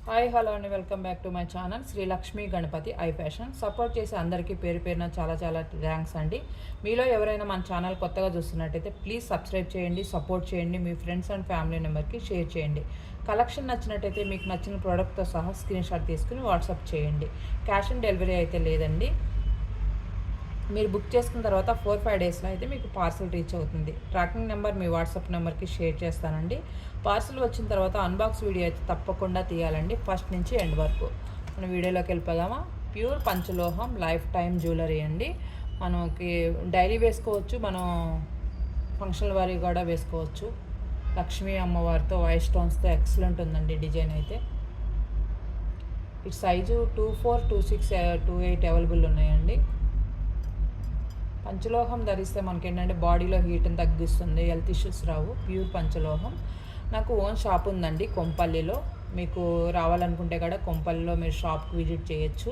Hi hello అండి, welcome back to my channel Sri Lakshmi Ganapathi I fashion. Support చేసి అందరికీ పేరు పేరున చాలా చాలా థ్యాంక్స్ అండి. మీలో ఎవరైనా మన ఛానల్ కొత్తగా చూస్తున్నట్టయితే ప్లీజ్ సబ్స్క్రైబ్ చేయండి, సపోర్ట్ చేయండి, మీ ఫ్రెండ్స్ అండ్ ఫ్యామిలీ మెంబర్కి షేర్ చేయండి. కలెక్షన్ నచ్చినట్టయితే మీకు నచ్చిన ప్రోడక్ట్తో సహా స్క్రీన్ షాట్ తీసుకుని వాట్సాప్ చేయండి. క్యాష్ ఆన్ డెలివరీ అయితే లేదండి. మీరు బుక్ చేసుకున్న తర్వాత 4-5 డేస్లో అయితే మీకు పార్సల్ రీచ్ అవుతుంది. ట్రాకింగ్ నెంబర్ మీ వాట్సాప్ నెంబర్కి షేర్ చేస్తానండి. పార్సల్ వచ్చిన తర్వాత అన్బాక్స్ వీడియో అయితే తప్పకుండా తీయాలండి, ఫస్ట్ నుంచి ఎండ్ వరకు. మన వీడియోలోకి వెళ్ళిపోదామా. ప్యూర్ పంచలోహం లైఫ్ టైం జ్యువెలరీ అండి. మనకి డైలీ వేసుకోవచ్చు, మనం ఫంక్షనల్ వారి కూడా వేసుకోవచ్చు. లక్ష్మీ అమ్మవారితో వైట్ స్టోన్స్తో ఎక్సలెంట్ ఉందండి డిజైన్ అయితే. ఇటు సైజు 24, 26, 28 అవైలబుల్ ఉన్నాయండి. పంచలోహం ధరిస్తే మనకి ఏంటంటే బాడీలో హీట్ని తగ్గిస్తుంది, హెల్త్ ఇష్యూస్ రావు. ప్యూర్ పంచలోహం. నాకు ఓన్ షాప్ ఉందండి కొంపల్లిలో. మీకు రావాలనుకుంటే కూడా కొంపల్లిలో మీరు షాప్కి విజిట్ చేయొచ్చు.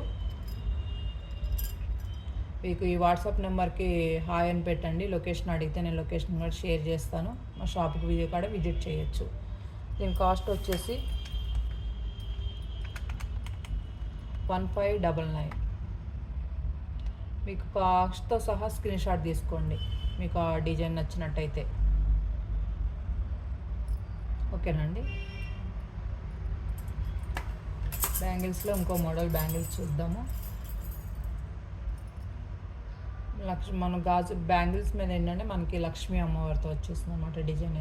మీకు ఈ వాట్సాప్ నెంబర్కి హాయ్ అని పెట్టండి, లొకేషన్ అడిగితే నేను లొకేషన్ కూడా షేర్ చేస్తాను. మా షాప్కి కూడా విజిట్ చేయొచ్చు. దీని కాస్ట్ వచ్చేసి 1599. మీకు కాస్ట్తో సహా స్క్రీన్ షాట్ తీసుకోండి మీకు ఆ డిజైన్ నచ్చినట్టయితే. ఓకేనా అండి. బ్యాంగిల్స్లో ఇంకో మోడల్ బ్యాంగిల్స్ చూద్దాము. మన గాజు బ్యాంగిల్స్ మీద ఏంటంటే మనకి లక్ష్మీ అమ్మవారితో వచ్చేస్తుంది అన్నమాట డిజైన్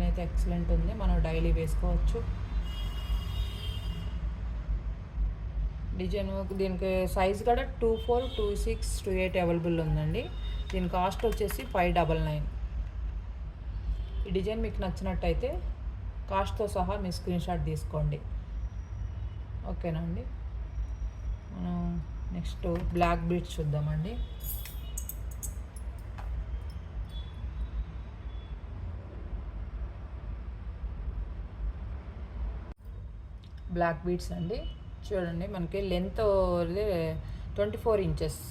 అయితే ఎక్సలెంట్ ఉంది. మనం డైలీ వేసుకోవచ్చు. డిజైన్ దీనికి సైజ్ కూడా 24, 26, 28 అవైలబుల్ ఉందండి. దీని కాస్ట్ వచ్చేసి 599. ఈ డిజైన్ మీకు నచ్చినట్టయితే కాస్ట్తో సహా మీ స్క్రీన్ షాట్ తీసుకోండి. ఓకేనా అండి. మనం నెక్స్ట్ బ్లాక్ బీడ్స్ చూద్దామండి. బ్లాక్ బీడ్స్ అండి. చూడండి, మనకి లెంత్ 24 ఇంచెస్.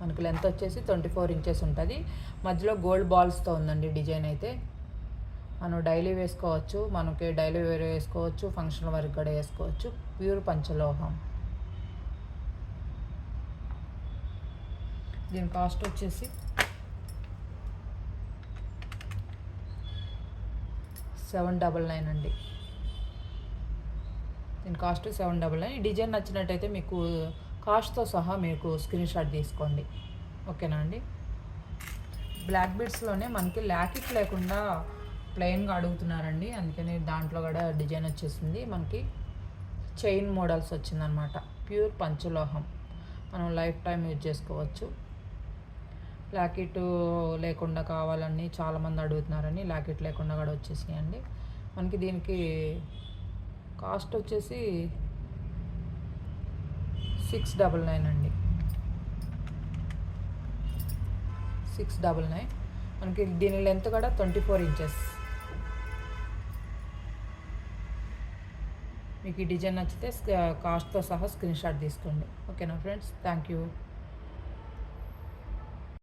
మనకి లెంత్ వచ్చేసి 24 ఇంచెస్ ఉంటుంది. మధ్యలో గోల్డ్ బాల్స్తో ఉందండి డిజైన్ అయితే. మనం డైలీ వేసుకోవచ్చు, మనకి డైలీ వేర్ వేసుకోవచ్చు, ఫంక్షన్ వరకు కూడా వేసుకోవచ్చు. ప్యూర్ పంచలోహం. దీని కాస్ట్ వచ్చేసి 799 అండి. దీని కాస్ట్ 799. ఈ డిజైన్ నచ్చినట్టయితే మీకు కాస్ట్తో సహా మీకు స్క్రీన్ షాట్ తీసుకోండి. ఓకేనా అండి. బ్లాక్ బీడ్స్లోనే మనకి ల్యాకిట్ లేకుండా ప్లెయిన్గా అడుగుతున్నారండి, అందుకని దాంట్లో కూడా డిజైన్ వచ్చేసింది. మనకి చైన్ మోడల్స్ వచ్చిందనమాట. ప్యూర్ పంచలోహం, మనం లైఫ్ టైం యూజ్ చేసుకోవచ్చు. లాకెట్ లేకుండా కావాలని చాలామంది అడుగుతున్నారని లాకెట్ లేకుండా కూడా వచ్చేసినాయండి. మనకి దీనికి కాస్ట్ వచ్చేసి 699 అండి. 699. మనకి దీని లెంత్ కూడా 24 ఇంచెస్. మీకు ఈ డిజైన్ నచ్చితే కాస్ట్తో సహా స్క్రీన్ షాట్ తీసుకోండి. ఓకేనా ఫ్రెండ్స్, థ్యాంక్ యూ.